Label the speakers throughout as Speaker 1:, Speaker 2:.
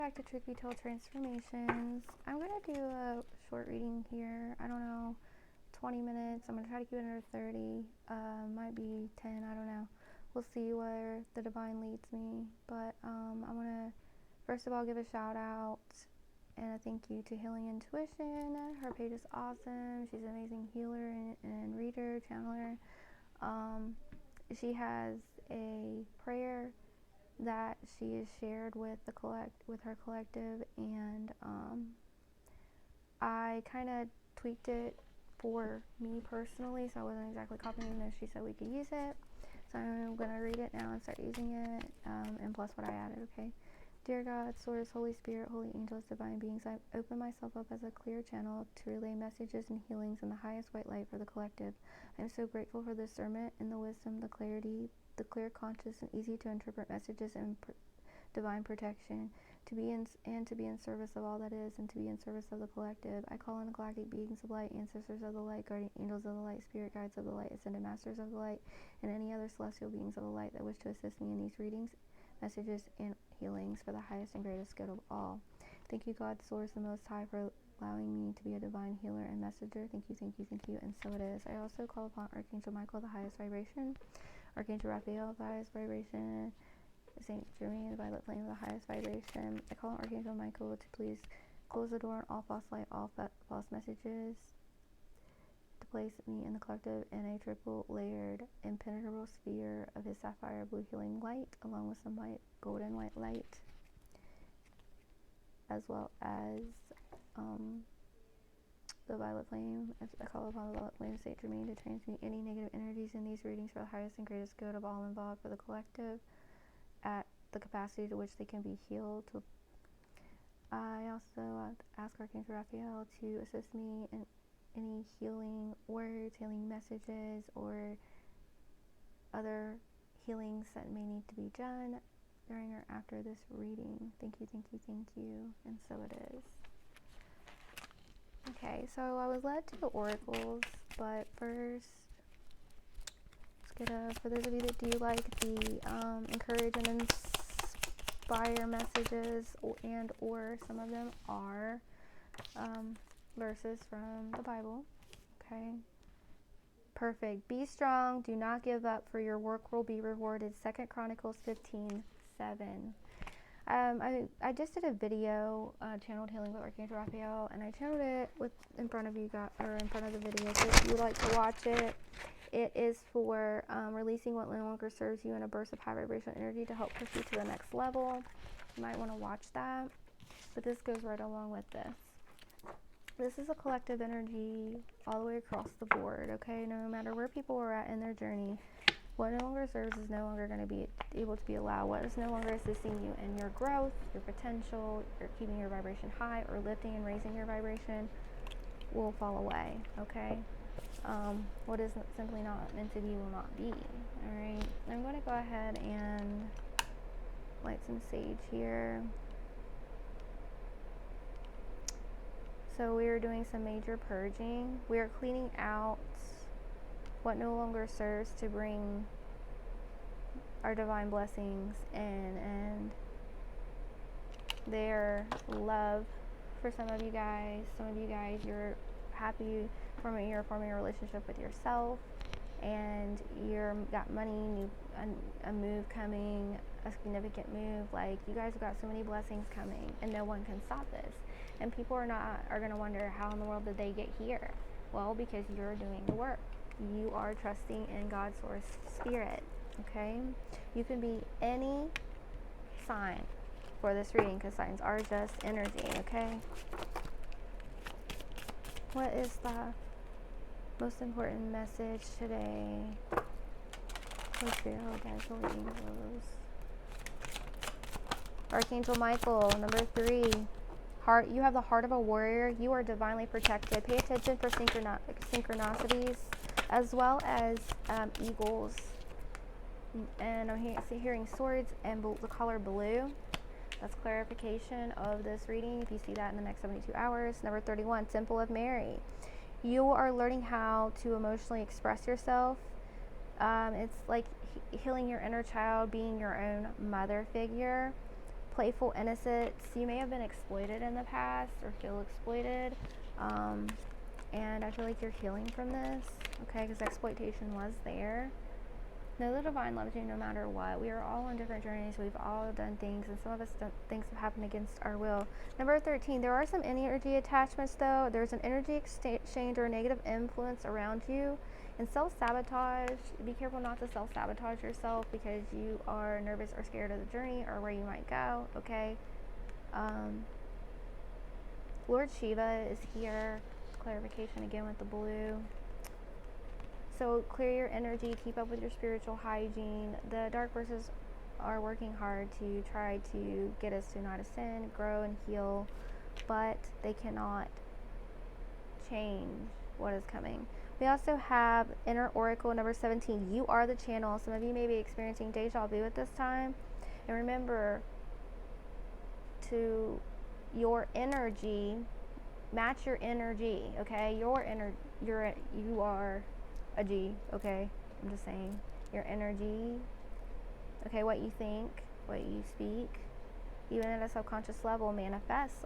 Speaker 1: Back to Truth Be Told Transformations. I'm going to do a short reading here. I don't know, 20 minutes. I'm going to try to keep it under 30. Might be 10, I don't know. We'll see where the divine leads me. But I want to, first of all, give a shout out and a thank you to Healing Intuition. Her page is awesome. She's an amazing healer and reader, channeler. She has a prayer that she has shared with her collective, and I kind of tweaked it for me personally, so I wasn't exactly copying it. She said we could use it, so I'm gonna read it now and start using it, and plus what I added. Okay. Dear God, Source, Holy Spirit, Holy Angels, Divine Beings, I open myself up as a clear channel to relay messages and healings in the highest white light for the collective. I am so grateful for the discernment and the wisdom, the clarity, the clear, conscious, and easy to interpret messages and divine protection, to be in service of all that is, and to be in service of the collective. I call on the galactic beings of light, ancestors of the light, guardian angels of the light, spirit guides of the light, ascended masters of the light, and any other celestial beings of the light that wish to assist me in these readings, messages, and healings for the highest and greatest good of all. Thank you, God, Source, the Most High, for allowing me to be a divine healer and messenger. Thank you, thank you, thank you, and so it is. I also call upon Archangel Michael, the highest vibration, Archangel Raphael, the highest vibration, Saint Germain, the violet flame, the highest vibration. I call on Archangel Michael to please close the door on all false light, all false messages, to place me in the collective in a triple layered, impenetrable sphere of his sapphire blue healing light, along with some white, golden white light, as well as the violet flame. I call upon the violet flame of Saint Germain to transmute any negative energies in these readings for the highest and greatest good of all involved for the collective, at the capacity to which they can be healed. I also ask Archangel Raphael to assist me in any healing words, healing messages, or other healings that may need to be done during or after this reading. Thank you, thank you, thank you, and so it is. Okay, so I was led to the oracles, but first, for those of you that do like the encourage and inspire messages, and or some of them are verses from the Bible. Okay, perfect. Be strong, do not give up, for your work will be rewarded. 2 Chronicles 15:7. I just did a video, channeled healing with Archangel Raphael, and I channeled it in front of you guys, or in front of the video. So if you would like to watch it, it is for releasing what no longer serves you in a burst of high vibrational energy to help push you to the next level. You might want to watch that, but this goes right along with this. This is a collective energy all the way across the board, okay? No matter where people are at in their journey, what no longer serves is no longer going to be able to be allowed. What is no longer assisting you in your growth, your potential, or keeping your vibration high, or lifting and raising your vibration will fall away, okay? What is simply not meant to be will not be. Alright, I'm going to go ahead and light some sage here. So we are doing some major purging. We are cleaning out what no longer serves to bring our divine blessings in, and their love for some of you guys. Some of you guys, you're happy you're forming a relationship with yourself, and you're got money, a move coming, a significant move. Like, you guys have got so many blessings coming, and no one can stop this. And people are going to wonder, how in the world did they get here? Well, because you're doing the work. You are trusting in God's Source Spirit. Okay, you can be any sign for this reading, because signs are just energy. Okay, what is the most important message today? Holy Spirit, Holy Guides, Holy Angels. Archangel Michael, number 3. Heart. You have the heart of a warrior. You are divinely protected. Pay attention for synchronicities, as well as eagles. And I'm hearing swords and the color blue. That's clarification of this reading, if you see that in the next 72 hours. Number 31, Temple of Mary. You are learning how to emotionally express yourself. It's like healing your inner child, being your own mother figure. playful innocence. You may have been exploited in the past or feel exploited, and I feel like you're healing from this, okay, because exploitation was there. Know the divine loves you no matter what. We are all on different journeys. We've all done things, and some of us things have happened against our will. Number 13, there are some energy attachments, though. There's an energy exchange or a negative influence around you. And self-sabotage, be careful not to self-sabotage yourself because you are nervous or scared of the journey or where you might go, okay? Lord Shiva is here. Clarification again with the blue. So clear your energy, keep up with your spiritual hygiene. The dark forces are working hard to try to get us to not ascend, grow, and heal, but they cannot change what is coming. We also have Inner Oracle number 17. You are the channel. Some of you may be experiencing deja vu at this time. And remember to your energy, match your energy, okay? You are a G, okay? I'm just saying. Your energy, okay, what you think, what you speak, even at a subconscious level, manifests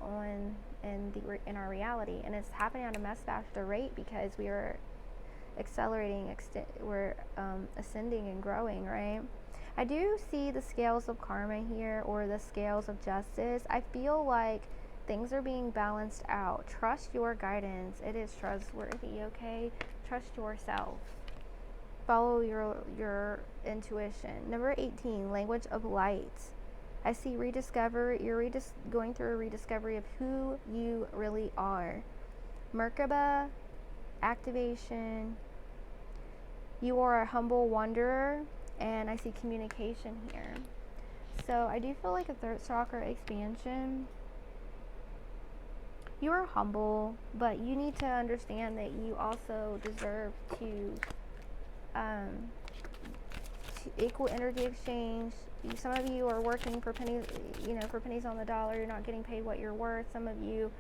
Speaker 1: in our reality. And it's happening at a much faster rate because we are accelerating, we're ascending and growing, right? I do see the scales of karma here, or the scales of justice. I feel like things are being balanced out. Trust your guidance. It is trustworthy, okay? Trust yourself. Follow your intuition. Number 18, language of light. I see you're going through a rediscovery of who you really are. Merkaba, activation. You are a humble wanderer, and I see communication here. So I do feel like a third chakra expansion. You are humble, but you need to understand that you also deserve to equal energy exchange. Some of you are working for pennies, for pennies on the dollar. You're not getting paid what you're worth. Some of you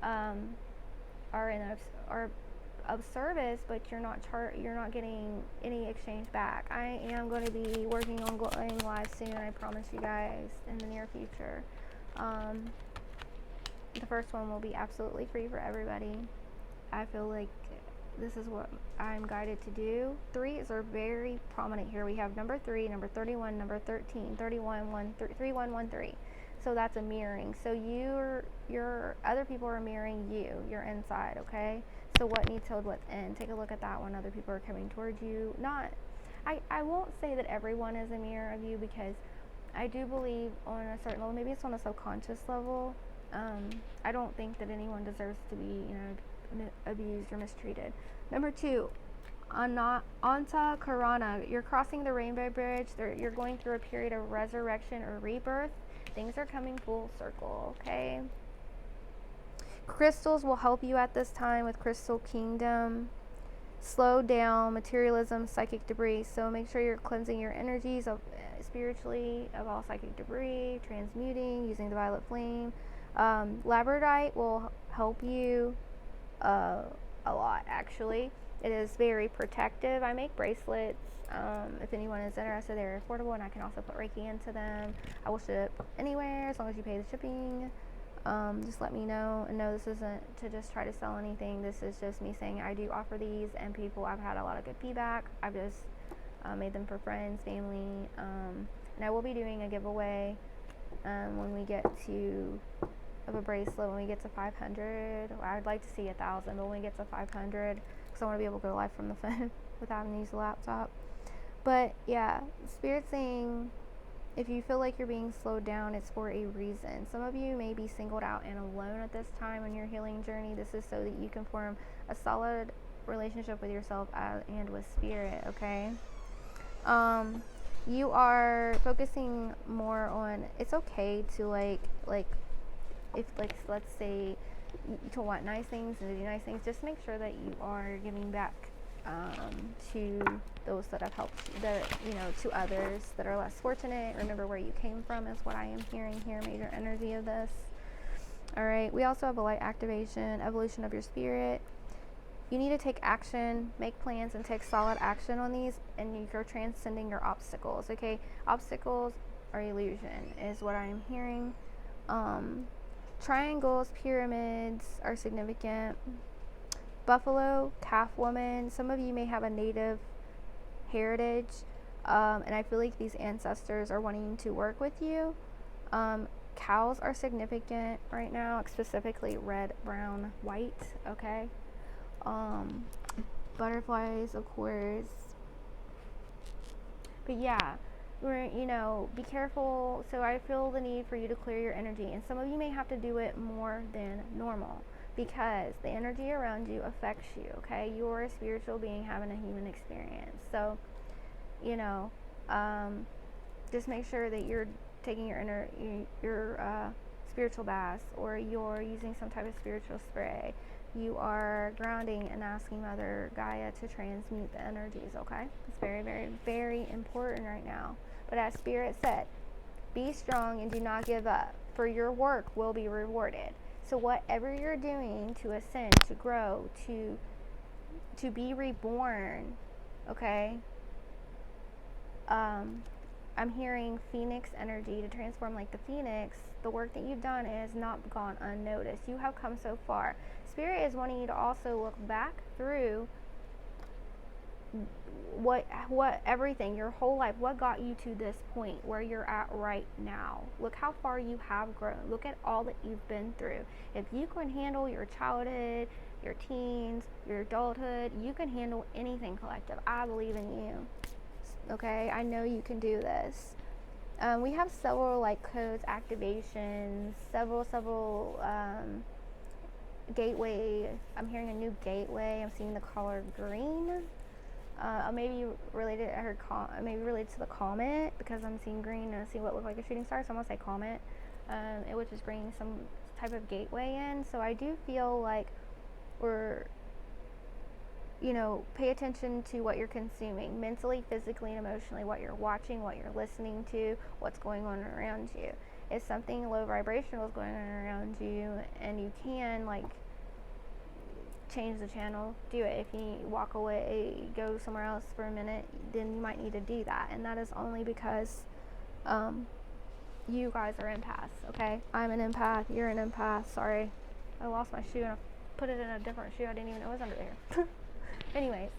Speaker 1: are of service, but you're not getting any exchange back. I am going to be working on going live soon. I promise you guys, in the near future. The first one will be absolutely free for everybody. I feel like this is what I'm guided to do. Threes are very prominent here. We have number 3, number 31, number 13, 3113. So that's a mirroring. So your other people are mirroring you, your inside, okay? So what needs healed within? Take a look at that one. Other people are coming towards you. I won't say that everyone is a mirror of you, because I do believe on a certain level, maybe it's on a subconscious level, I don't think that anyone deserves to be, abused or mistreated. Number 2, Anta Karana. You're crossing the rainbow bridge. You're going through a period of resurrection or rebirth. Things are coming full circle, okay? Crystals will help you at this time with Crystal Kingdom. Slow down materialism, psychic debris. So make sure you're cleansing your energies spiritually of all psychic debris, transmuting, using the violet flame. Labradorite will help you a lot, actually. It is very protective. I make bracelets. If anyone is interested, they're affordable, and I can also put Reiki into them. I will ship anywhere as long as you pay the shipping. Just let me know. And no, this isn't to just try to sell anything. This is just me saying I do offer these, and I've had a lot of good feedback. I've just made them for friends, family, and I will be doing a giveaway when we get to of a bracelet when we get to 500. I'd like to see 1,000, but when we get to 500, because I want to be able to go live from the phone without having to use the laptop. But yeah, Spirit saying, if you feel like you're being slowed down, it's for a reason. Some of you may be singled out and alone at this time on your healing journey. This is so that you can form a solid relationship with yourself and with Spirit, okay? You are focusing more on, it's okay to if let's say to want nice things and to do nice things, just make sure that you are giving back to those that have helped you, to others that are less fortunate. Remember where you came from is what I am hearing here, major energy of this. All right, we also have a light activation, evolution of your spirit. You need to take action, make plans, and take solid action on these, and you're transcending your obstacles, okay? Obstacles or illusion is what I'm hearing. Triangles, pyramids are significant. Buffalo, calf woman. Some of you may have a native heritage, and I feel like these ancestors are wanting to work with you. Cows are significant right now, specifically red, brown, white. Okay. Butterflies, of course. But yeah, be careful. So I feel the need for you to clear your energy, and some of you may have to do it more than normal because the energy around you affects you. Okay, you're a spiritual being having a human experience. So, just make sure that you're taking your spiritual baths, or you're using some type of spiritual spray. You are grounding and asking Mother Gaia to transmute the energies, okay? It's very, very, very important right now. But as Spirit said, be strong and do not give up, for your work will be rewarded. So whatever you're doing to ascend, to grow, to be reborn, okay? I'm hearing phoenix energy, to transform like the phoenix. The work that you've done has not gone unnoticed. You have come so far. Spirit is wanting you to also look back through what everything, your whole life, what got you to this point where you're at right now. Look how far you have grown. Look at all that you've been through. If you can handle your childhood, your teens, your adulthood, you can handle anything, collective. I believe in you. Okay, I know you can do this. We have several like codes, activations, several gateway. I'm hearing a new gateway. I'm seeing the color green. Maybe related maybe related to the comet, because I'm seeing green and I see what looked like a shooting star. So I'm gonna say comet, which is bringing some type of gateway in. So I do feel like we're pay attention to what you're consuming mentally, physically, and emotionally, what you're watching, what you're listening to, what's going on around you. If something low vibrational is going on around you and you can change the channel, do it. If you walk away, go somewhere else for a minute, then you might need to do that. And that is only because you guys are empaths, okay? I'm an empath, you're an empath. Sorry, I lost my shoe and I put it in a different shoe. I didn't even know it was under there. Anyways,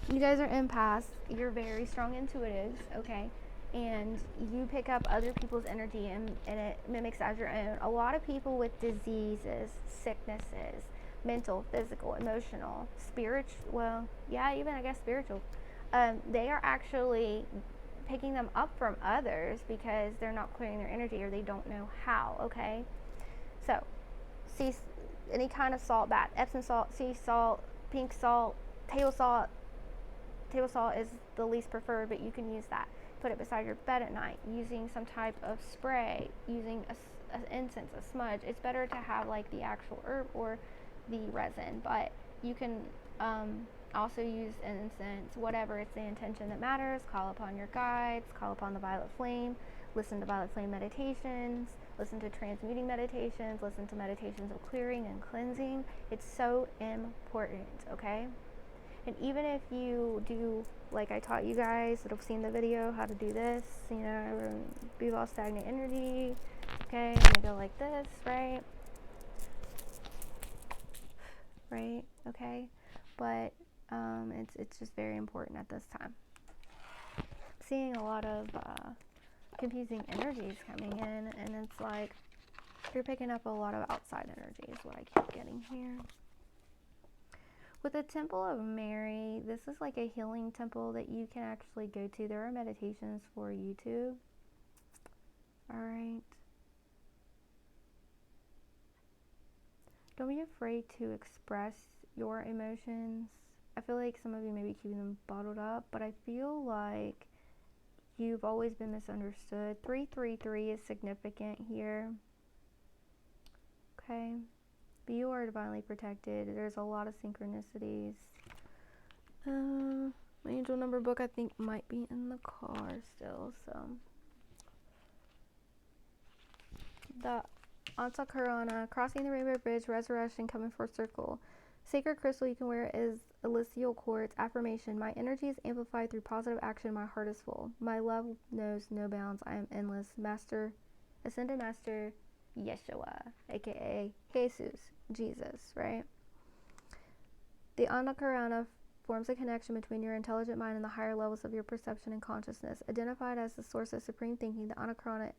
Speaker 1: you guys are empaths. You're very strong intuitives, okay? And you pick up other people's energy and it mimics as your own. A lot of people with diseases, sicknesses, mental, physical, emotional, spiritual, even I guess spiritual, they are actually picking them up from others because they're not clearing their energy or they don't know how, okay? So, see any kind of salt bath, Epsom salt, sea salt, pink salt, table salt. Table salt is the least preferred, but you can use that. Put it beside your bed at night, using some type of spray, using an incense, a smudge. It's better to have like the actual herb or the resin, but you can also use incense, whatever. It's the intention that matters. Call upon your guides, call upon the violet flame, listen to violet flame meditations, listen to transmuting meditations, listen to meditations of clearing and cleansing. It's so important, okay? And even if you do, like I taught you guys that have seen the video, how to do this, remove all stagnant energy, okay? I'm gonna go like this, right? Right, okay? But it's just very important at this time. Seeing a lot of confusing energies coming in, and it's like you're picking up a lot of outside energy is what I keep getting here. With the Temple of Mary, this is like a healing temple that you can actually go to. There are meditations for YouTube. All right. Don't be afraid to express your emotions. I feel like some of you may be keeping them bottled up, but I feel like you've always been misunderstood. 333 is significant here. Okay. But you are divinely protected. There's a lot of synchronicities. My angel number book, I think, might be in the car still. So the Antakarana, crossing the rainbow bridge, resurrection, coming full circle. Sacred crystal you can wear is Elysial Quartz. Affirmation: my energy is amplified through positive action. My heart is full. My love knows no bounds. I am endless. Master, Ascended Master Yeshua, aka Jesus, Jesus, right? The Anakarana forms a connection between your intelligent mind and the higher levels of your perception and consciousness. Identified as the source of supreme thinking, the Anakarana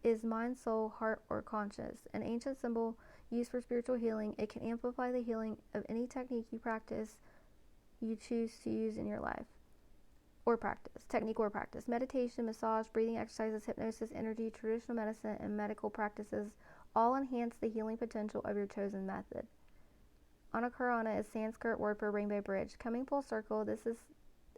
Speaker 1: is mind, soul, heart, or conscious. An ancient symbol used for spiritual healing, it can amplify the healing of any technique you choose to use in your life or practice. Meditation, massage, breathing exercises, hypnosis, energy, traditional medicine, and medical practices all enhance the healing potential of your chosen method. Anakarana is Sanskrit word for rainbow bridge. Coming full circle, this is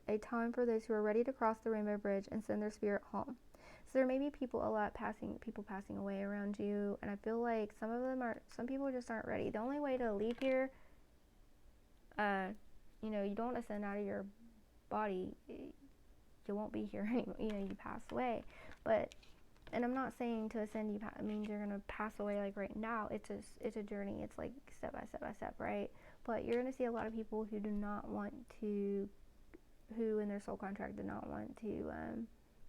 Speaker 1: a time for those who are ready to cross the rainbow bridge and send their spirit home. So there may be people passing away around you, and I feel like some people just aren't ready. The only way to leave here, you don't ascend out of your body, you won't be here anymore. You pass away. And I'm not saying to ascend means you're gonna pass away like right now. It's a journey. It's like step by step, right? But you're gonna see a lot of people who in their soul contract do not want to.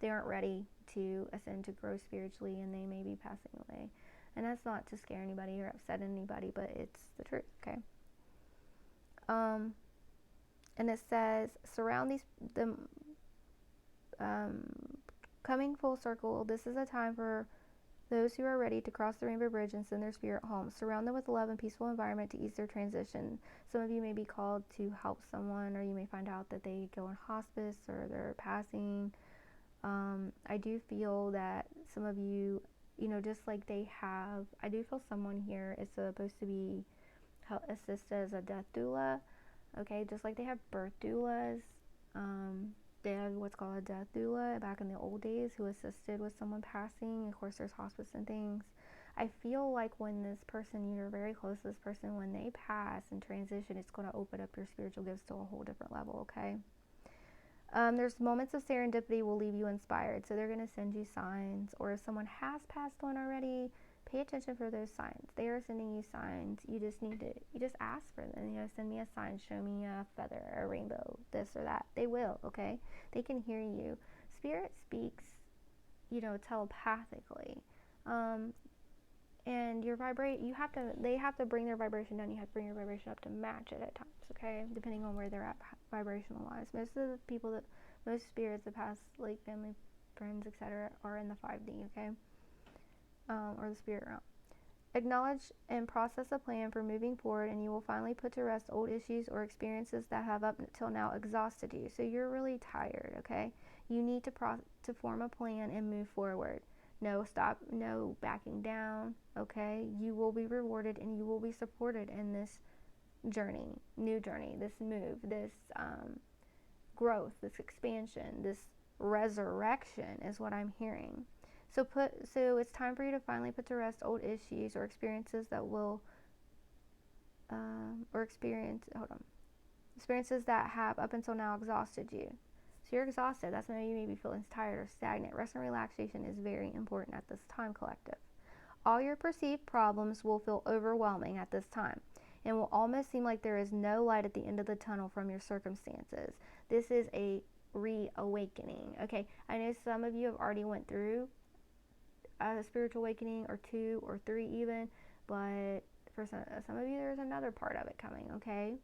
Speaker 1: They aren't ready to ascend, to grow spiritually, and they may be passing away. And that's not to scare anybody or upset anybody, but it's the truth, okay? And it says, coming full circle, this is a time for those who are ready to cross the rainbow bridge and send their spirit home. Surround them with love and peaceful environment to ease their transition. Some of you may be called to help someone, or you may find out that they go on hospice or they're passing. I do feel that some of you, just like I do feel someone here is supposed to assist as a death doula, okay? Just like they have birth doulas, they have what's called a death doula back in the old days who assisted with someone passing. Of course, there's hospice and things. I feel like when this person, you're very close to this person, when they pass and transition, it's going to open up your spiritual gifts to a whole different level, okay? There's moments of serendipity will leave you inspired. So they're going to send you signs, or if someone has passed on already, pay attention for those signs. They are sending you signs. You just ask for them. Send me a sign, show me a feather, a rainbow, this or that. They will, okay? They can hear you. Spirit speaks, telepathically. And they have to bring their vibration down. You have to bring your vibration up to match it at times, okay? Depending on where they're at vibrational wise. Most spirits that pass, like family, friends, etc., are in the 5D, okay? Or the spirit realm. Acknowledge and process a plan for moving forward, and you will finally put to rest old issues or experiences that have up until now exhausted you. So you're really tired, okay? You need to form a plan and move forward. No backing down, okay? You will be rewarded and you will be supported in this new journey, this move, this growth, this expansion, this resurrection is what I'm hearing. So it's time for you to finally put to rest old issues or experiences that experiences that have up until now exhausted you. So you're exhausted. That's why you may be feeling tired or stagnant. Rest and relaxation is very important at this time, collective. All your perceived problems will feel overwhelming at this time and will almost seem like there is no light at the end of the tunnel from your circumstances. This is a reawakening, okay? I know some of you have already went through a spiritual awakening, or 2 or 3 even, but for some of you there's another part of it coming, okay?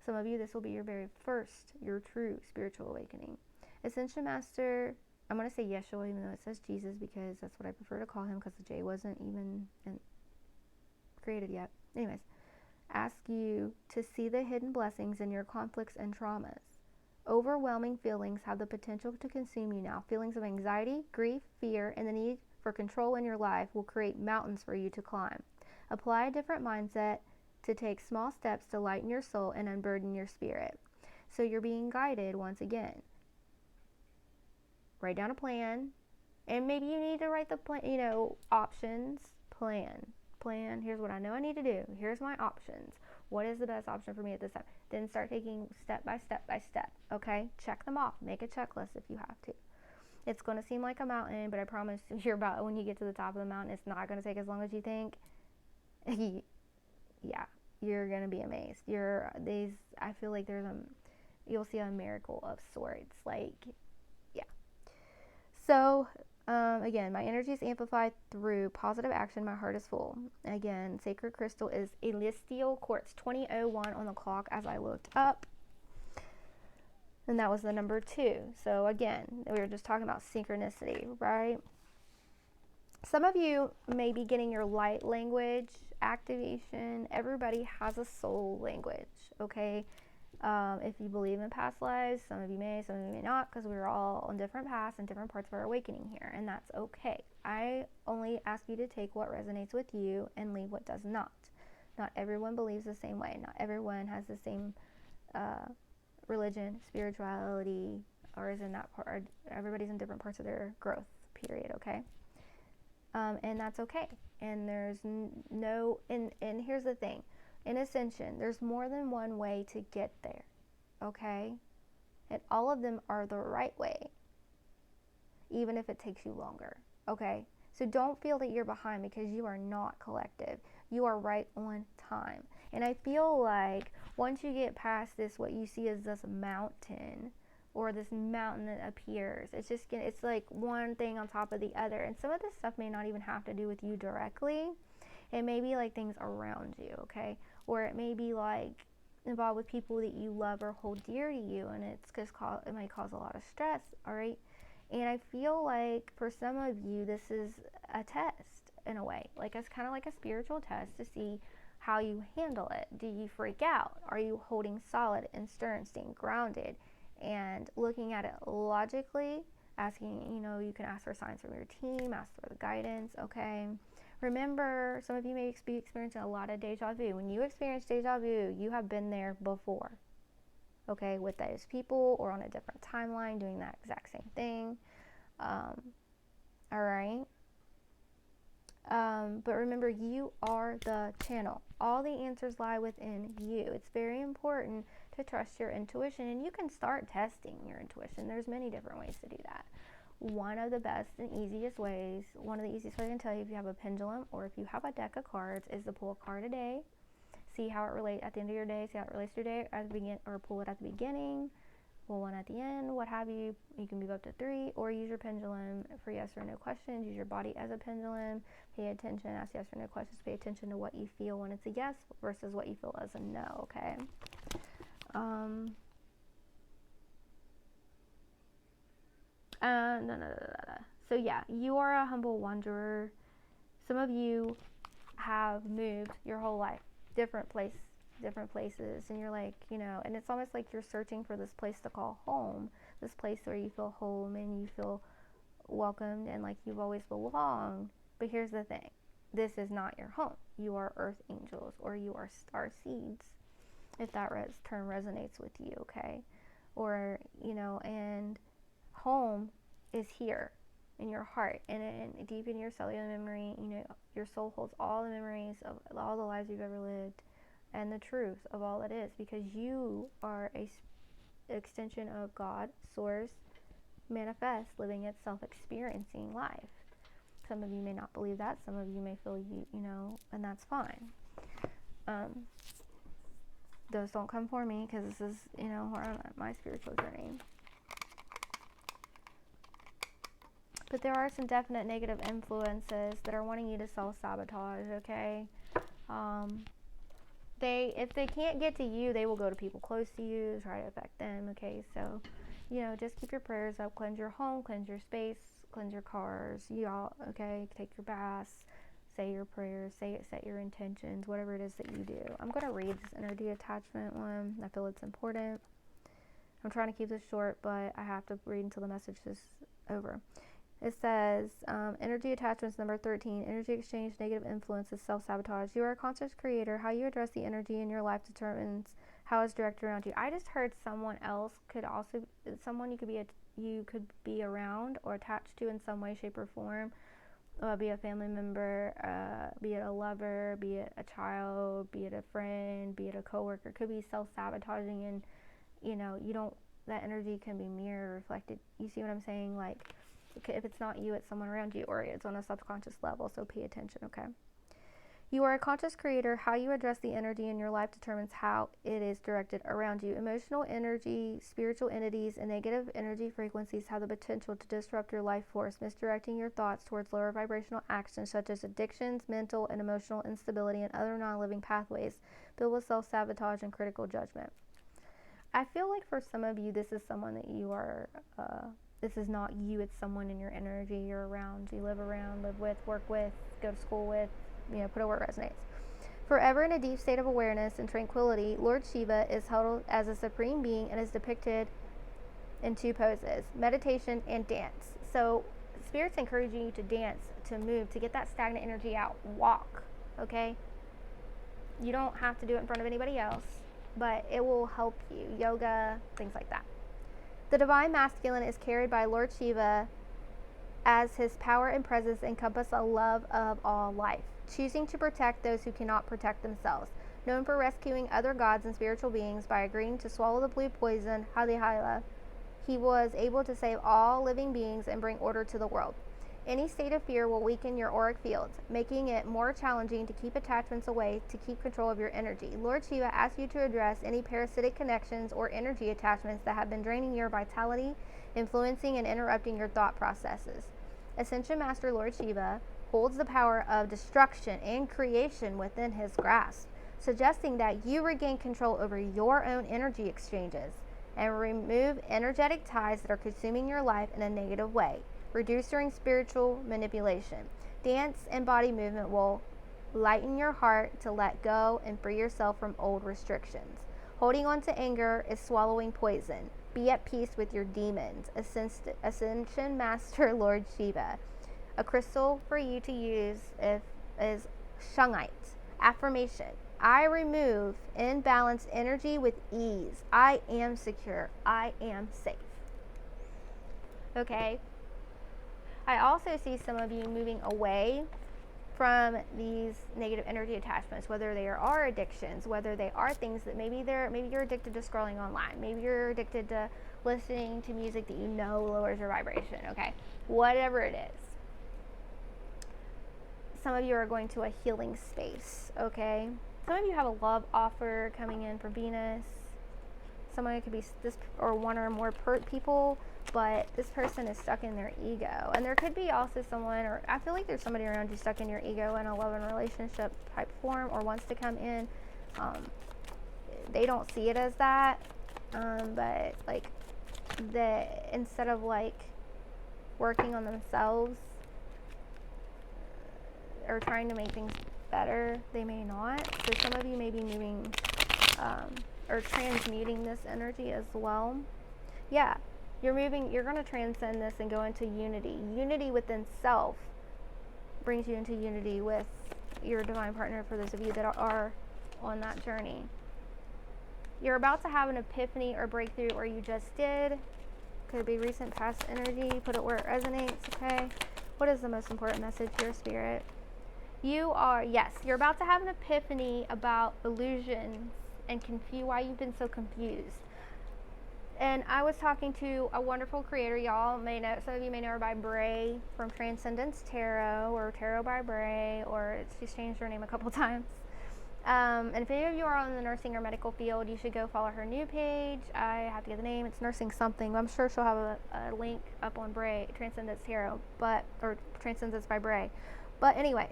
Speaker 1: Some of you, this will be your very first, your true spiritual awakening. Ascension Master, I'm going to say Yeshua even though it says Jesus, because that's what I prefer to call him, because the J wasn't even created yet. Anyways, ask you to see the hidden blessings in your conflicts and traumas. Overwhelming feelings have the potential to consume you now. Feelings of anxiety, grief, fear, and the need for control in your life will create mountains for you to climb. Apply a different mindset to take small steps to lighten your soul and unburden your spirit. So you're being guided once again. Write down a plan, and maybe you need to write the plan, options, plan. Here's what I know I need to do. Here's my options. What is the best option for me at this time? Then start taking step by step, okay? Check them off. Make a checklist if you have to. It's going to seem like a mountain, but I promise when you get to the top of the mountain, it's not going to take as long as you think. Yeah, you're gonna be amazed. I feel like you'll see a miracle of sorts. Like, yeah. So, again, my energy is amplified through positive action. My heart is full. Again, sacred crystal is Elisteel quartz, 2001 on the clock as I looked up. And that was the number 2. So again, we were just talking about synchronicity, right? Some of you may be getting your light language activation. Everybody has a soul language, okay? If you believe in past lives, some of you may not, because we're all on different paths and different parts of our awakening here, and that's okay. I only ask you to take what resonates with you and leave what does not. Not everyone believes the same way. Not everyone has the same religion, spirituality, or is in that part. Everybody's in different parts of their growth period, okay? And that's okay. And there's and here's the thing. In Ascension, there's more than one way to get there, okay? And all of them are the right way, even if it takes you longer, okay? So don't feel that you're behind, because you are not, collective. You are right on time. And I feel like once you get past this, what you see is this mountain, or this mountain that appears. It's like one thing on top of the other. And some of this stuff may not even have to do with you directly. It may be like things around you, okay? Or it may be like involved with people that you love or hold dear to you, and it might cause a lot of stress, all right? And I feel like for some of you, this is a test in a way. Like, it's kind of like a spiritual test to see how you handle it. Do you freak out? Are you holding solid and stern, staying grounded, and looking at it logically? Asking, you can ask for signs from your team, ask for the guidance, okay? Remember, some of you may be experiencing a lot of deja vu. When you experience deja vu, you have been there before, okay, with those people or on a different timeline doing that exact same thing. All right. But remember, you are the channel. All the answers lie within you. It's very important to trust your intuition, and you can start testing your intuition. There's many different ways to do that. One of the easiest ways I can tell you, if you have a pendulum or if you have a deck of cards, is to pull a card a day. See how it relates at the end of your day. See how it relates to your day at the beginning, or pull it at the beginning, pull one at the end, what have you. You can move up to 3, or use your pendulum for yes or no questions. Use your body as a pendulum. Pay attention, ask yes or no questions. Pay attention to what you feel when it's a yes versus what you feel as a no, okay? So yeah, you are a humble wanderer. Some of you have moved your whole life, different places, and you're like, and it's almost like you're searching for this place to call home, this place where you feel home and you feel welcomed and like you've always belonged. But here's the thing, this is not your home. You are earth angels, or you are star seeds, if that term resonates with you, okay? Or, and home is here in your heart, and deep in your cellular memory. Your soul holds all the memories of all the lives you've ever lived, and the truth of all it is, because you are a extension of God, source, manifest, living itself, experiencing life. Some of you may not believe that. Some of you may feel and that's fine. Those don't come for me, because this is, where I'm at my spiritual journey. But there are some definite negative influences that are wanting you to self-sabotage, okay? If they can't get to you, they will go to people close to you, try to affect them, okay? So, just keep your prayers up. Cleanse your home, cleanse your space, cleanse your cars, okay? Take your baths, say your prayers, set your intentions, whatever it is that you do. I'm going to read this energy attachment one. I feel it's important. I'm trying to keep this short, but I have to read until the message is over. It says, energy attachments number 13, energy exchange, negative influences, self-sabotage. You are a conscious creator. How you address the energy in your life determines how it's directed around you. I just heard someone else someone you could be around or attached to in some way, shape, or form. Be a family member, be it a lover, be it a child, be it a friend, be it a coworker. Could be self-sabotaging, and that energy can be mirror reflected. You see what I'm saying? Like, if it's not you, it's someone around you, or it's on a subconscious level, so pay attention, okay? You are a conscious creator. How you address the energy in your life determines how it is directed around you. Emotional energy, spiritual entities, and negative energy frequencies have the potential to disrupt your life force, misdirecting your thoughts towards lower vibrational actions such as addictions, mental and emotional instability, and other non-living pathways filled with self-sabotage and critical judgment. I feel like for some of you, this is someone that you are, this is not you, it's someone in your energy you're around, you live around, live with, work with, go to school with, put it where it resonates. Forever in a deep state of awareness and tranquility, Lord Shiva is held as a supreme being and is depicted in two poses, meditation and dance. So Spirit's encouraging you to dance, to move, to get that stagnant energy out. Walk, okay? You don't have to do it in front of anybody else, but it will help you. Yoga, things like that. The divine masculine is carried by Lord Shiva as his power and presence encompass a love of all life, choosing to protect those who cannot protect themselves. Known for rescuing other gods and spiritual beings by agreeing to swallow the blue poison, Halihala, he was able to save all living beings and bring order to the world. Any state of fear will weaken your auric fields, making it more challenging to keep attachments away to keep control of your energy. Lord Shiva asks you to address any parasitic connections or energy attachments that have been draining your vitality, influencing and interrupting your thought processes. Ascension Master Lord Shiva holds the power of destruction and creation within his grasp, suggesting that you regain control over your own energy exchanges and remove energetic ties that are consuming your life in a negative way. Reducing spiritual manipulation. Dance and body movement will lighten your heart to let go and free yourself from old restrictions. Holding on to anger is swallowing poison. Be at peace with your demons. Ascension Master Lord Shiva. A crystal for you to use is shungite. Affirmation. I remove imbalanced energy with ease. I am secure. I am safe. Okay? I also see some of you moving away from these negative energy attachments, whether they are addictions, whether they are things that maybe you're addicted to scrolling online, maybe you're addicted to listening to music that you know lowers your vibration, okay? Whatever it is. Some of you are going to a healing space, okay? Some of you have a love offer coming in for Venus. Someone could be this or one or more people, but this person is stuck in their ego. And there could be also someone, or I feel like there's somebody around you stuck in your ego in a love and relationship type form or wants to come in. They don't see it as that, but like instead of like working on themselves or trying to make things better, they may not. So some of you may be moving or transmuting this energy as well. Yeah, you're going to transcend this and go into unity. Unity within self brings you into unity with your divine partner, for those of you that are on that journey. You're about to have an epiphany or breakthrough, or you just did. Could be recent past energy. Put it where it resonates, okay? What is the most important message here, Spirit? You're about to have an epiphany about illusions and why you've been so confused. And I was talking to a wonderful creator, y'all may know, some of you may know her by Bray from Transcendence Tarot, or Tarot by Bray, or she's changed her name a couple times. And if any of you are on the nursing or medical field, you should go follow her new page. I have to get the name. It's Nursing Something. I'm sure she'll have a link up on Bray, Transcendence Tarot, or Transcendence by Bray. But anyways,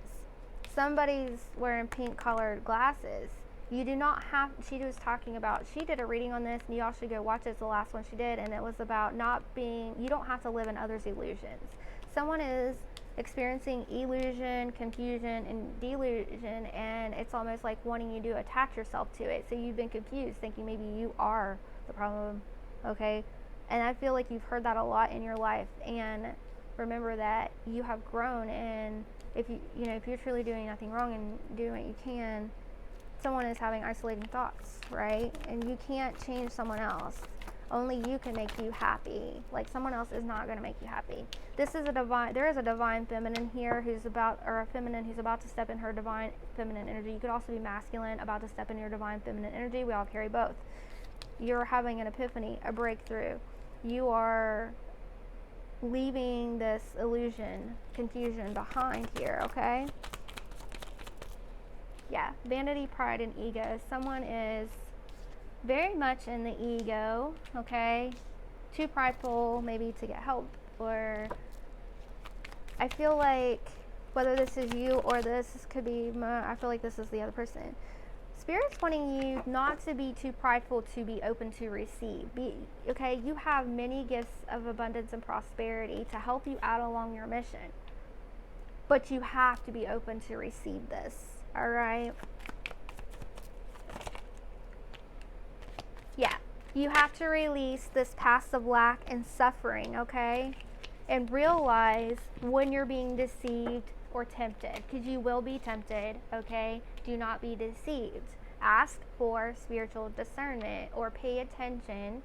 Speaker 1: somebody's wearing pink colored glasses. You do not have, she was talking about, she did a reading on this, and y'all should go watch it. It's the last one she did, and it was about you don't have to live in others' illusions. Someone is experiencing illusion, confusion, and delusion, and it's almost like wanting you to attach yourself to it. So you've been confused, thinking maybe you are the problem, okay? And I feel like you've heard that a lot in your life, and remember that you have grown, and if you're truly doing nothing wrong and doing what you can, someone is having isolating thoughts, right? And you can't change someone else. Only you can make you happy. Like, someone else is not going to make you happy. There is a divine feminine here or a feminine who's about to step in her divine feminine energy. You could also be masculine, about to step in your divine feminine energy. We all carry both. You're having an epiphany, a breakthrough. You are leaving this illusion, confusion behind here, okay? Yeah, vanity, pride, and ego. Someone is very much in the ego, okay? Too prideful, maybe to get help, or I feel like whether this is you or this could be, I feel like this is the other person. Spirit's wanting you not to be too prideful to be open to receive. Okay, you have many gifts of abundance and prosperity to help you out along your mission. But you have to be open to receive this, all right? Yeah, you have to release this past of lack and suffering, okay? And realize when you're being deceived or tempted, because you will be tempted, okay? Do not be deceived. Ask for spiritual discernment or pay attention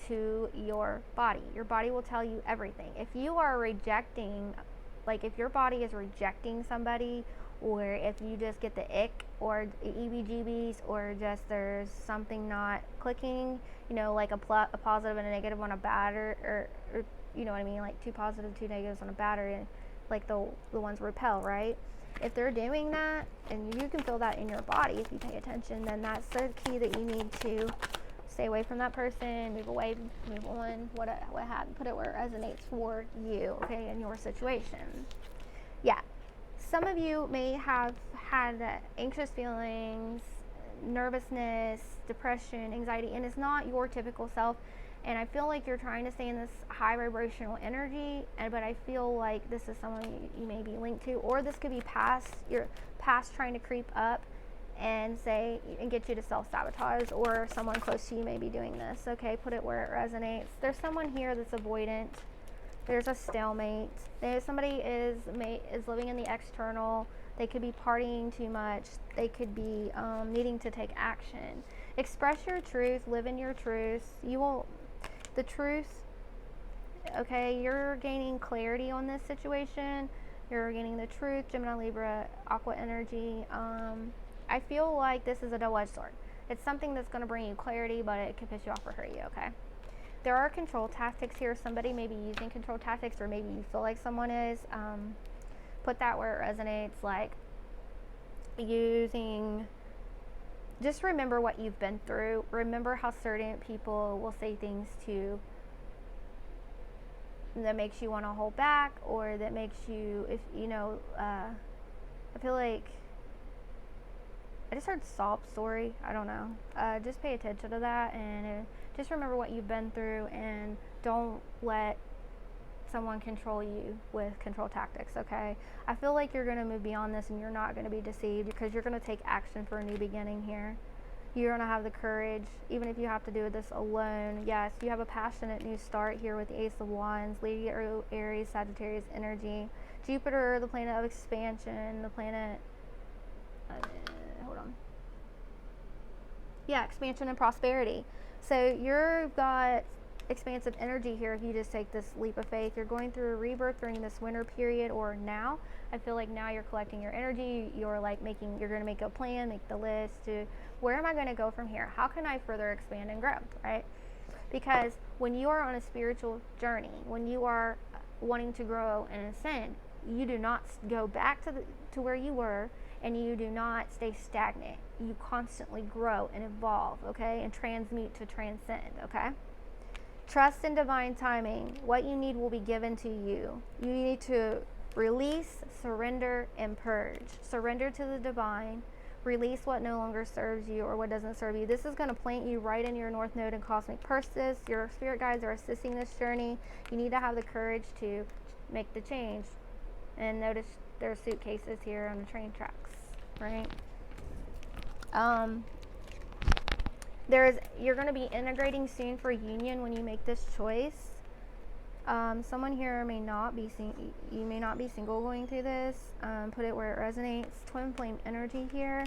Speaker 1: to your body. Your body will tell you everything. If you are rejecting, like if your body is rejecting somebody, or if you just get the ick or EBGBs, or just there's something not clicking, you know, like a positive and a negative on a batter, or you know what I mean, like two positive, two negatives on a battery, and like the ones repel, right? If they're doing that, and you can feel that in your body if you pay attention, then that's the key that you need to stay away from that person, move away, move on, what happened, put it where it resonates for you, okay, in your situation. Yeah, some of you may have had anxious feelings, nervousness, depression, anxiety, and it's not your typical self. And I feel like you're trying to stay in this high vibrational energy, but I feel like this is someone you may be linked to, or this could be your past trying to creep up and get you to self-sabotage, or someone close to you may be doing this, okay? Put it where it resonates. There's someone here that's avoidant. There's a stalemate. There's somebody is living in the external. They could be partying too much. They could be needing to take action. Express your truth. Live in your truth. The truth, okay, you're gaining clarity on this situation. You're gaining the truth. Gemini, Libra, Aqua energy. I feel like this is a double-edged sword. It's something that's going to bring you clarity, but it could piss you off or hurt you, okay? There are control tactics here. Somebody may be using control tactics, or maybe you feel like someone is. Put that where it resonates, like just remember what you've been through. Remember how certain people will say things to you that makes you want to hold back, or that makes you, I feel like I just heard sob story. I don't know. Just pay attention to that, and just remember what you've been through, and don't let someone control you with control tactics, okay? I feel like you're going to move beyond this, and you're not going to be deceived, because you're going to take action for a new beginning here. You're going to have the courage, even if you have to do this alone. Yes, you have a passionate new start here with the Ace of Wands, Leo, Aries, Sagittarius energy. Jupiter, the planet of expansion, the planet, expansion and prosperity. So you've got expansive energy here if you just take this leap of faith. You're going through a rebirth during this winter period, or now. I feel like now you're collecting your energy. You're going to make a plan, make the list to where am I going to go from here? How can I further expand and grow, right? Because when you are on a spiritual journey, when you are wanting to grow and ascend, you do not go back to where you were, and you do not stay stagnant. You constantly grow and evolve, okay? And transmute to transcend, okay? Trust in divine timing. What you need will be given to you. You need to release, surrender, and purge. Surrender to the divine. Release what no longer serves you or what doesn't serve you. This is going to plant you right in your North Node and cosmic purpose. Your spirit guides are assisting this journey. You need to have the courage to make the change. And notice there are suitcases here on the train tracks, right? You're going to be integrating soon for union when you make this choice. Someone here may not be you may not be single going through this. Put it where it resonates. Twin flame energy here.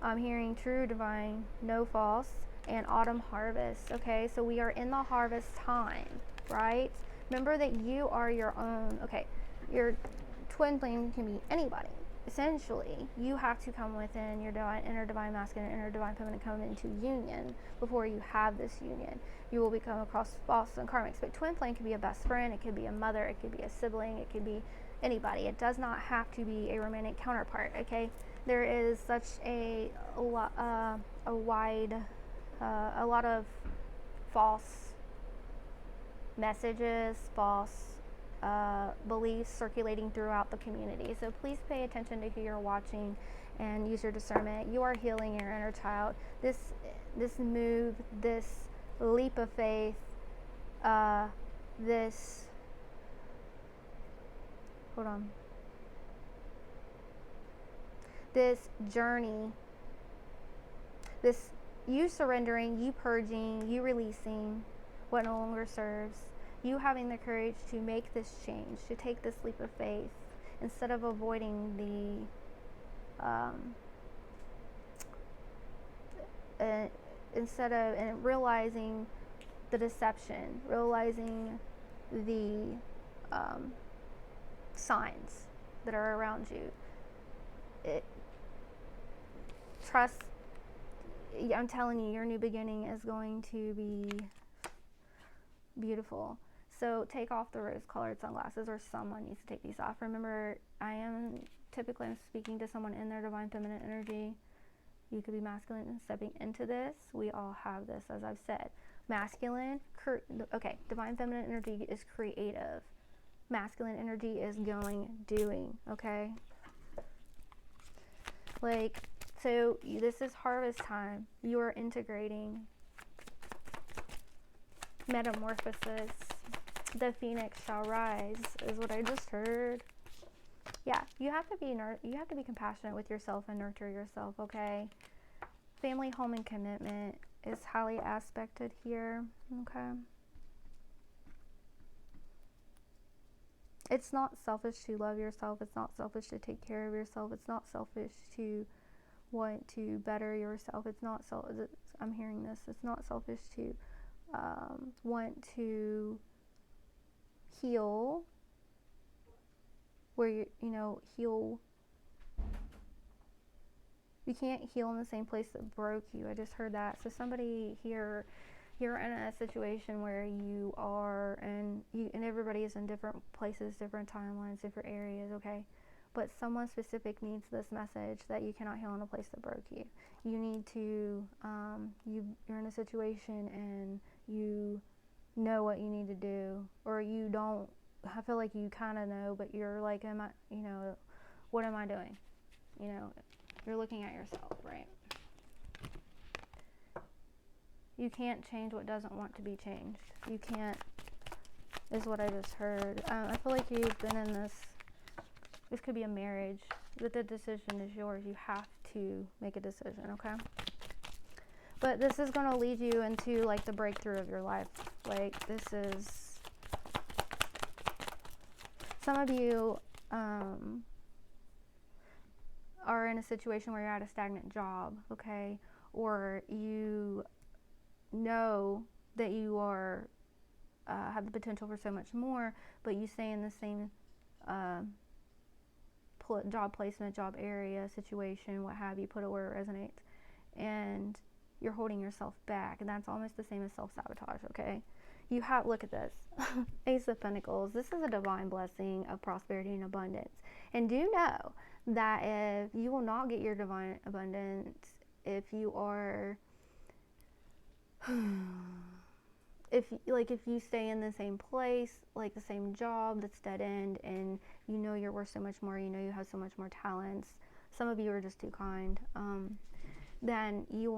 Speaker 1: I'm hearing true, divine, no false, and autumn harvest. Okay, so we are in the harvest time, right? Remember that you are your own. Okay, your twin flame can be anybody. Essentially, you have to come within your inner divine masculine, inner divine feminine, come into union before you have this union. You will become across false and karmics. But twin flame could be a best friend, it could be a mother, it could be a sibling, it could be anybody. It does not have to be a romantic counterpart, okay? there is such a lot of false messages, false beliefs circulating throughout the community. So please pay attention to who you're watching and use your discernment. You are healing your inner child. This move, this leap of faith, this journey, this you surrendering, you purging, you releasing what no longer serves, you having the courage to make this change, to take this leap of faith instead of avoiding and realizing the deception, realizing the signs that are around you. Trust. I'm telling you, your new beginning is going to be beautiful. So take off the rose-colored sunglasses, or someone needs to take these off. Remember, I'm speaking to someone in their divine feminine energy. You could be masculine and stepping into this. We all have this, as I've said. Masculine, divine feminine energy is creative. Masculine energy is doing, okay? So this is harvest time. You are integrating. Metamorphosis. The phoenix shall rise, is what I just heard. Yeah, you have to be compassionate with yourself and nurture yourself, okay? Family, home, and commitment is highly aspected here, okay? It's not selfish to love yourself. It's not selfish to take care of yourself. It's not selfish to want to better yourself. I'm hearing this. It's not selfish to want to heal where heal. You can't heal in the same place that broke you. I just heard that. So somebody here, you're in a situation where you are, and everybody is in different places, different timelines, different areas, okay? But someone specific needs this message that you cannot heal in a place that broke you. You need to, you're in a situation and you know what you need to do, or you don't. I feel like you kind of know, but you're like, what am I doing? You're looking at yourself, right? You can't change what doesn't want to be changed. You can't, is what I just heard. I feel like you've been in this could be a marriage, but the decision is yours. You have to make a decision, okay? But this is going to lead you into the breakthrough of your life. This is, some of you are in a situation where you're at a stagnant job, okay? Or you know that you are have the potential for so much more, but you stay in the same job placement, job area, situation, what have you, put it where it resonates, and you're holding yourself back, and that's almost the same as self-sabotage, okay? Look at this. Ace of Pentacles. This is a divine blessing of prosperity and abundance. And do know that if you will not get your divine abundance, if you are if you stay in the same place, the same job that's dead end, and you're worth so much more, you have so much more talents, some of you are just too kind, then you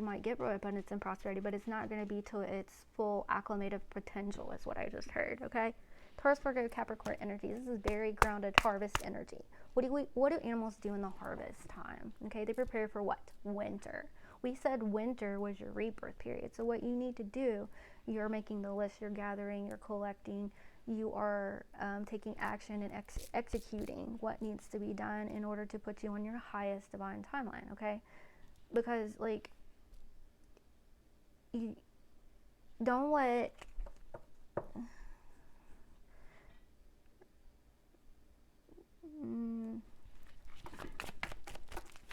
Speaker 1: might get abundance and prosperity, but it's not going to be to its full acclimative potential, is what I just heard, okay? Taurus, Virgo, Capricorn energy. This is very grounded harvest energy. What do animals do in the harvest time? Okay, they prepare for what? Winter. We said winter was your rebirth period. So what you need to do, you're making the list, you're gathering, you're collecting, you are taking action and executing what needs to be done in order to put you on your highest divine timeline, okay? Because you don't let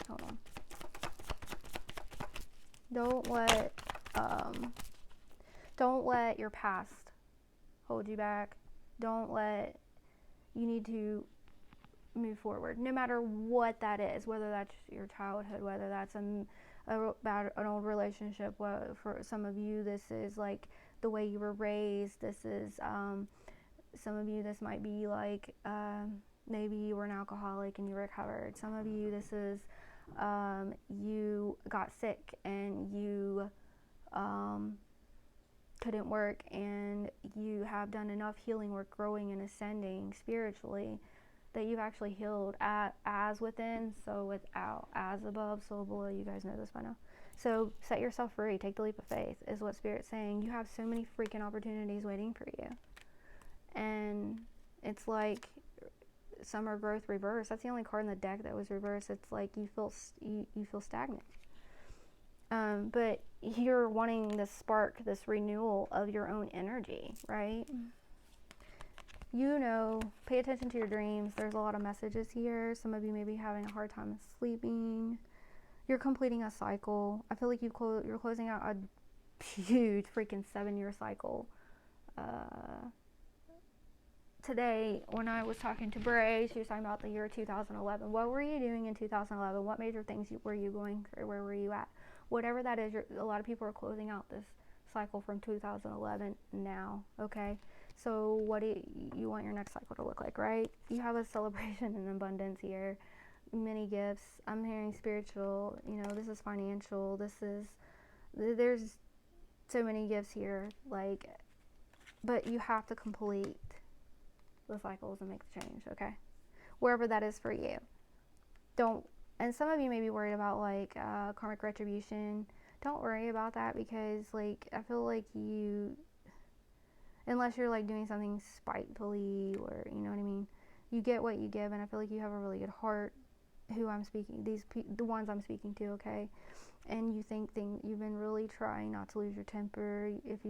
Speaker 1: hold on. Don't let your past hold you back. You need to move forward, no matter what that is, whether that's your childhood, whether that's about an old relationship. For some of you, this is like the way you were raised. This is some of you, this might be like maybe you were an alcoholic and you recovered. Some of you, this is you got sick and you couldn't work, and you have done enough healing work, growing and ascending spiritually, that you've actually healed as within, so without, as above, so below. You guys know this by now. So set yourself free. Take the leap of faith is what Spirit's saying. You have so many freaking opportunities waiting for you. And it's like Summer Growth reverse. That's the only card in the deck that was reversed. It's like you feel stagnant. But you're wanting this spark, this renewal of your own energy, right? You know, pay attention to your dreams. There's a lot of messages here. Some of you may be having a hard time sleeping. You're completing a cycle. I feel like you're closing out a huge freaking 7-year cycle. Today, when I was talking to Bray, she was talking about the year 2011. What were you doing in 2011? What major things were you going through? Where were you at? Whatever that is, a lot of people are closing out this cycle from 2011 now, okay? So what do you want your next cycle to look like, right? You have a celebration and abundance here, many gifts. I'm hearing spiritual, this is financial, there's so many gifts here, like, but you have to complete the cycles and make the change, okay? Wherever that is for you. And some of you may be worried about like karmic retribution. Don't worry about that, because like I feel like unless you're like doing something spitefully, or you know what I mean, you get what you give, and I feel like you have a really good heart. The ones I'm speaking to, okay? And you you've been really trying not to lose your temper. If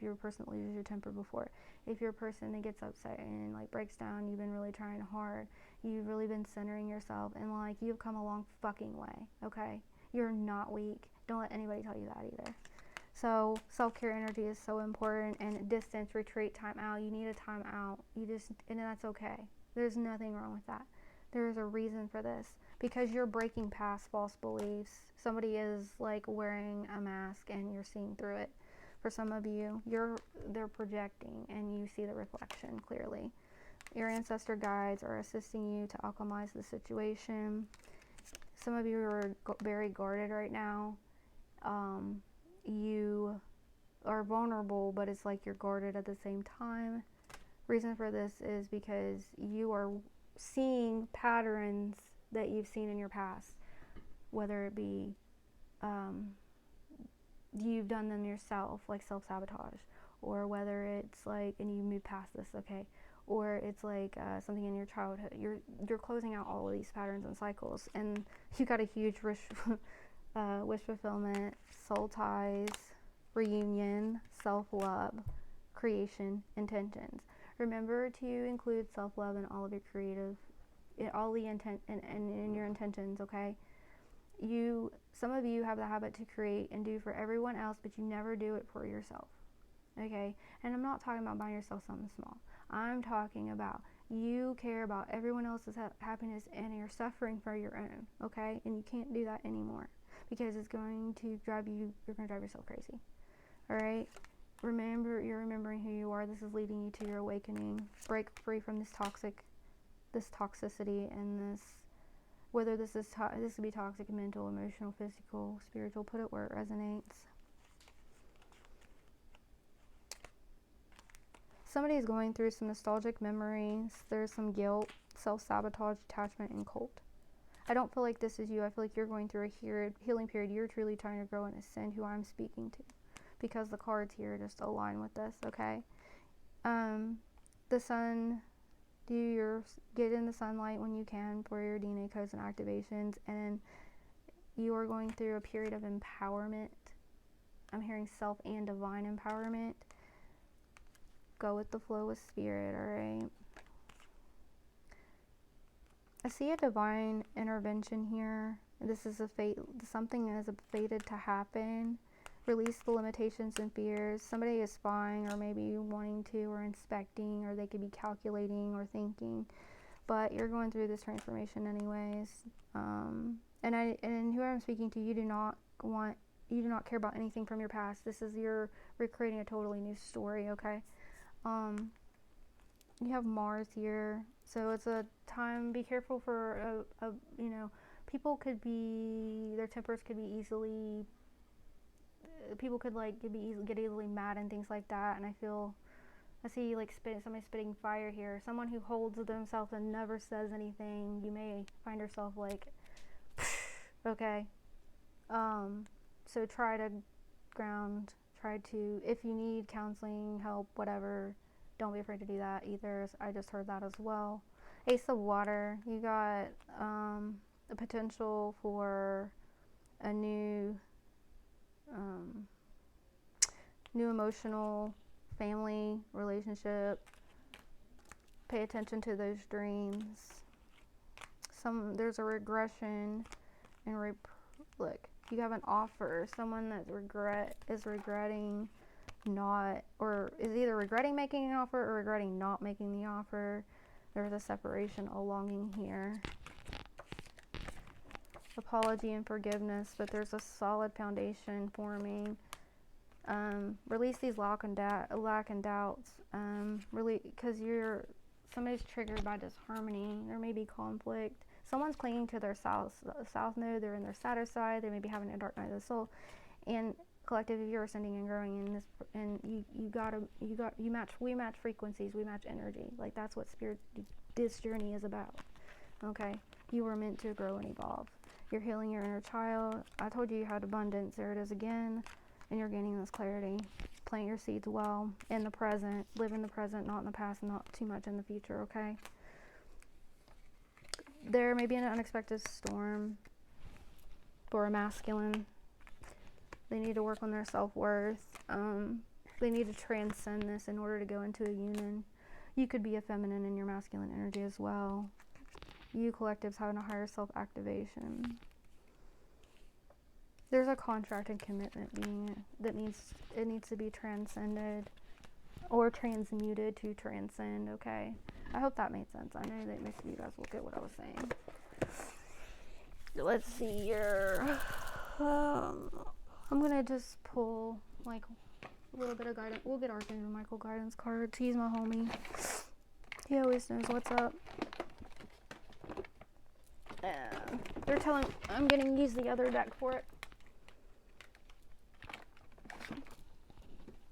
Speaker 1: you're a person that loses your temper before, if you're a person that gets upset and like breaks down, you've been really trying hard. You've really been centering yourself, and like you've come a long fucking way, okay? You're not weak. Don't let anybody tell you that either. So self-care energy is so important, and distance, retreat, time out. You need a time out. And that's okay. There's nothing wrong with that. There's a reason for this, because you're breaking past false beliefs. Somebody is like wearing a mask and you're seeing through it. For some of you, they're projecting and you see the reflection clearly. Your ancestor guides are assisting you to alchemize the situation. Some of you are very guarded right now. You are vulnerable, but it's like you're guarded at the same time. Reason for this is because you are seeing patterns that you've seen in your past, whether it be you've done them yourself, like self-sabotage, or whether it's like, and you move past this, okay, or it's like something in your childhood. You're closing out all of these patterns and cycles, and you got a huge wish fulfillment, soul ties, reunion, self-love, creation, intentions. Remember to include self-love in all of your creative, in all the intent and in your intentions, okay? Some of you have the habit to create and do for everyone else, but you never do it for yourself, okay? And I'm not talking about buying yourself something small. I'm talking about you care about everyone else's happiness, and you're suffering for your own, okay? And you can't do that anymore, because you're going to drive yourself crazy, all right? Remember, you're remembering who you are. This is leading you to your awakening. Break free from this toxicity, and whether this could be toxic, mental, emotional, physical, spiritual. Put it where it resonates. Somebody is going through some nostalgic memories. There's some guilt, self-sabotage, attachment, and cult. I don't feel like this is you. I feel like you're going through a healing period. You're truly trying to grow and ascend, who I'm speaking to, because the cards here just align with this, okay? The sun, get in the sunlight when you can for your DNA codes and activations, and you are going through a period of empowerment. I'm hearing self and divine empowerment. Go with the flow with spirit, alright? I see a divine intervention here. This is something that is fated to happen. Release the limitations and fears. Somebody is spying, or maybe wanting to, or inspecting, or they could be calculating or thinking. but you're going through this transformation anyways. And who I'm speaking to, you do not care about anything from your past. You're recreating a totally new story, okay? You have Mars here, so it's a time, be careful for people could be, their tempers could be easily, people could get easily mad and things like that. And I see like somebody spitting fire here. Someone who holds themselves and never says anything. You may find yourself like, okay. So try to ground. If you need counseling, help, whatever, don't be afraid to do that either. I just heard that as well. Ace of Water. You got the potential for a new emotional family relationship. Pay attention to those dreams. There's a regression and look, you have an offer. Someone that is regretting not, or is either regretting making an offer or regretting not making the offer. There's a separation, a longing here. Apology and forgiveness, but there's a solid foundation forming. Release these lack and doubts. Really, because somebody's triggered by disharmony. There may be conflict. Someone's clinging to their south node. They're in their Saturn side. They may be having a dark night of the soul. And collective, if you're ascending and growing in this, and we match frequencies, we match energy. Like, that's what this journey is about. Okay, you were meant to grow and evolve. You're healing your inner child. I told you had abundance. There it is again. And you're gaining this clarity. Plant your seeds well in the present. Live in the present, not in the past, not too much in the future, okay? There may be an unexpected storm for a masculine. They need to work on their self-worth. They need to transcend this in order to go into a union. You could be a feminine in your masculine energy as well. You collectives having a higher self-activation. There's a contract and commitment that needs to be transcended or transmuted to transcend, okay? I hope that made sense. I know that most of you guys will get what I was saying. Let's see here. I'm going to just pull like a little bit of guidance. We'll get Archangel Michael guidance cards. He's my homie. He always knows what's up. They're telling, I'm going to use the other deck for it.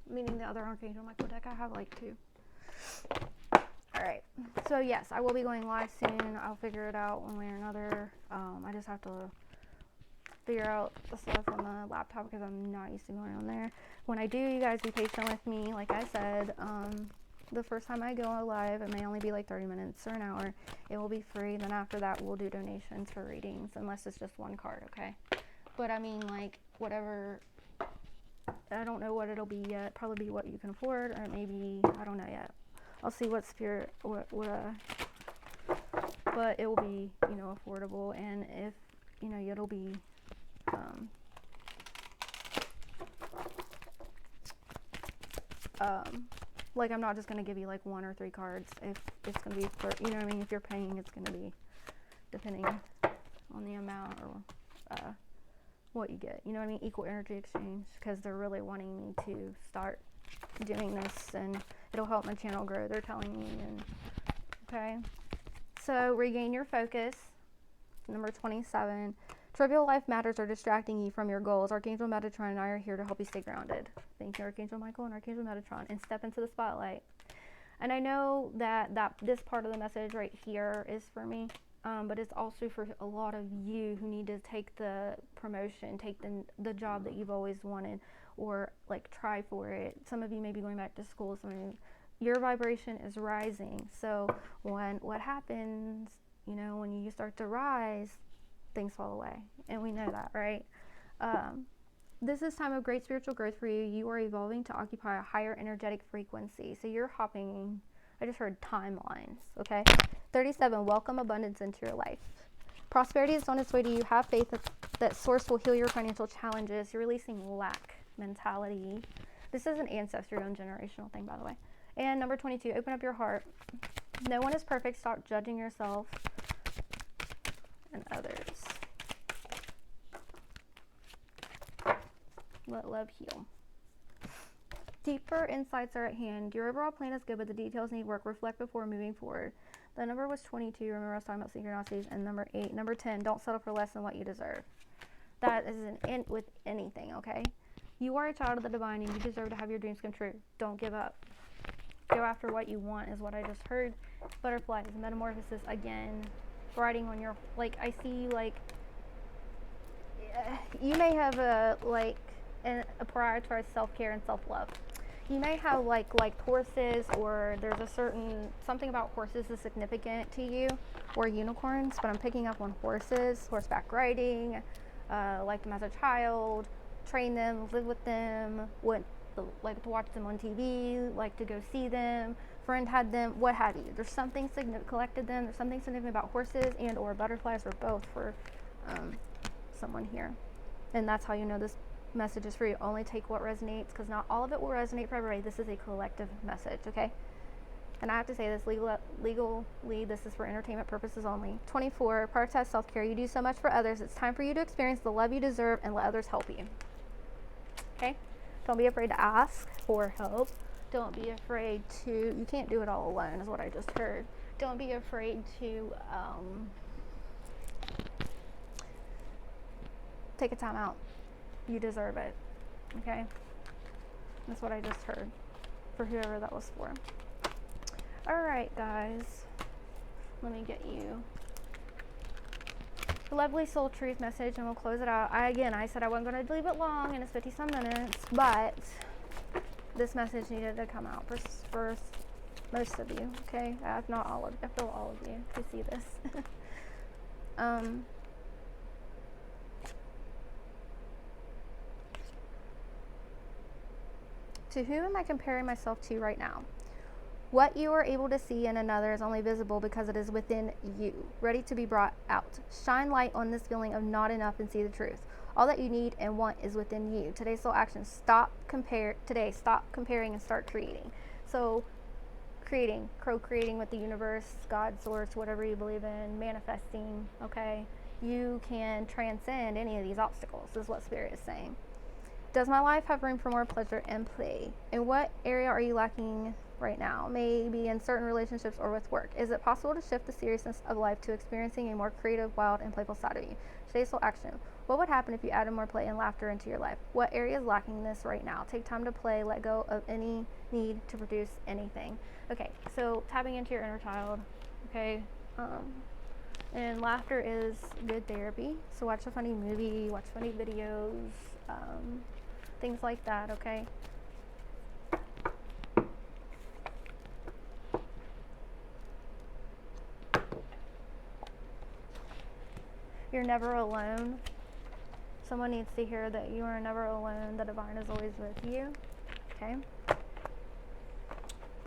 Speaker 1: Meaning the other Archangel Michael deck. I have like 2. Alright. So yes, I will be going live soon. I'll figure it out one way or another. I just have to figure out the stuff on the laptop because I'm not used to going on there. When I do, you guys be patient with me. Like I said, the first time I go live, it may only be like 30 minutes or an hour. It will be free. Then after that, we'll do donations for readings, unless it's just one card, okay? But I mean, like, whatever. I don't know what it'll be yet. Probably be what you can afford, or maybe, I don't know yet. I'll see what spirit, but it will be, affordable, and if, it'll be, like, I'm not just going to give you like 1 or 3 cards. If it's going to be for, if you're paying, it's going to be depending on the amount or, what you get, equal energy exchange, because they're really wanting me to start doing this, and it'll help my channel grow, they're telling me. And okay, so regain your focus. Number 27, trivial life matters are distracting you from your goals. Archangel Metatron and I are here to help you stay grounded. Thank you, Archangel Michael and Archangel Metatron, and step into the spotlight. And I know that this part of the message right here is for me. But it's also for a lot of you who need to take the promotion, take the job that you've always wanted, or like try for it. Some of you may be going back to school. Some of you, your vibration is rising. So what happens, when you start to rise, things fall away, and we know that, right? This is time of great spiritual growth for you. You are evolving to occupy a higher energetic frequency. So you're hopping. I just heard timelines. Okay. 37, welcome abundance into your life. Prosperity is on its way to you. Have faith that source will heal your financial challenges. You're releasing lack mentality. This is an ancestral and generational thing, by the way. And number 22, open up your heart. No one is perfect. Stop judging yourself and others. Let love heal. Deeper insights are at hand. Your overall plan is good, but the details need work. Reflect before moving forward. The number was 22. Remember I was talking about synchronicities. And number 8. Number 10. Don't settle for less than what you deserve. That is an end with anything, okay? You are a child of the divine and you deserve to have your dreams come true. Don't give up. Go after what you want is what I just heard. Butterflies, metamorphosis again. Writing on your, like, I see, like, you may have a prioritized self-care and self-love. You may have like horses, or there's a certain something about horses is significant to you, or unicorns, but I'm picking up on horses, horseback riding, like them as a child, train them, live with them, like to watch them on TV, like to go see them, friend had them, what have you. There's something collected them. There's something significant about horses and or butterflies, or both for someone here, and that's how you know this message is for you. Only take what resonates, because not all of it will resonate for everybody. This is a collective message, okay? And I have to say this legally, this is for entertainment purposes only. 24, prioritize self-care. You do so much for others. It's time for you to experience the love you deserve and let others help you. Okay? Don't be afraid to ask for help. Don't be afraid to, you can't do it all alone, is what I just heard. Don't be afraid to take a time out. You deserve it, okay? That's what I just heard for whoever that was for. All right, guys, let me get you the lovely soul truth message, and we'll close it out. I said I wasn't going to leave it long, and it's 50-some minutes, but this message needed to come out for most of you, okay? If not all of you, I feel all of you to see this. To whom am I comparing myself to right now? What you are able to see in another is only visible because it is within you, ready to be brought out. Shine light on this feeling of not enough and see the truth. All that you need and want is within you. Today's soul action. Stop comparing and start creating. So co-creating with the universe, God, source, whatever you believe in, manifesting, okay? You can transcend any of these obstacles, is what Spirit is saying. Does my life have room for more pleasure and play? In what area are you lacking right now? Maybe in certain relationships or with work. Is it possible to shift the seriousness of life to experiencing a more creative, wild, and playful side of you? Today's soul action. What would happen if you added more play and laughter into your life? What area is lacking this right now? Take time to play. Let go of any need to produce anything. Okay, so tapping into your inner child. Okay, and laughter is good therapy. So watch a funny movie, watch funny videos, things like that, okay? You're never alone. Someone needs to hear that you are never alone. The divine is always with you, okay?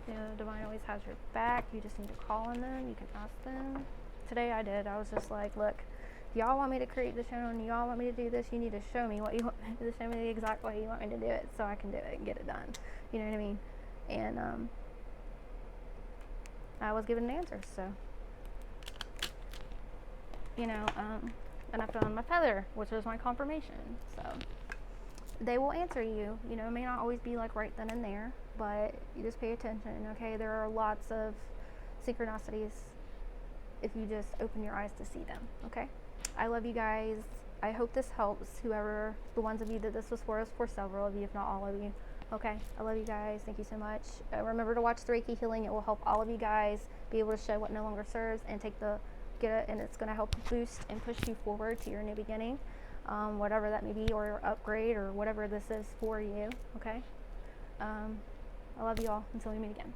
Speaker 1: You know, the divine always has your back. You just need to call on them. You can ask them. Today I did. I was just like, look, y'all want me to create the channel and y'all want me to do this, you need to show me what you want me to show me the exact way you want me to do it so I can do it and get it done. You know what I mean? And I was given an answer, so you know, and I found my feather, which was my confirmation. So they will answer you. You know, it may not always be like right then and there, but you just pay attention, okay? There are lots of synchronicities if you just open your eyes to see them, okay? I love you guys. I hope this helps whoever, the ones of you that this was for several of you, if not all of you. Okay, I love you guys. Thank you so much. Remember to watch the Reiki healing. It will help all of you guys be able to show what no longer serves and and it's going to help boost and push you forward to your new beginning, whatever that may be, or upgrade, or whatever this is for you. Okay, I love you all until we meet again.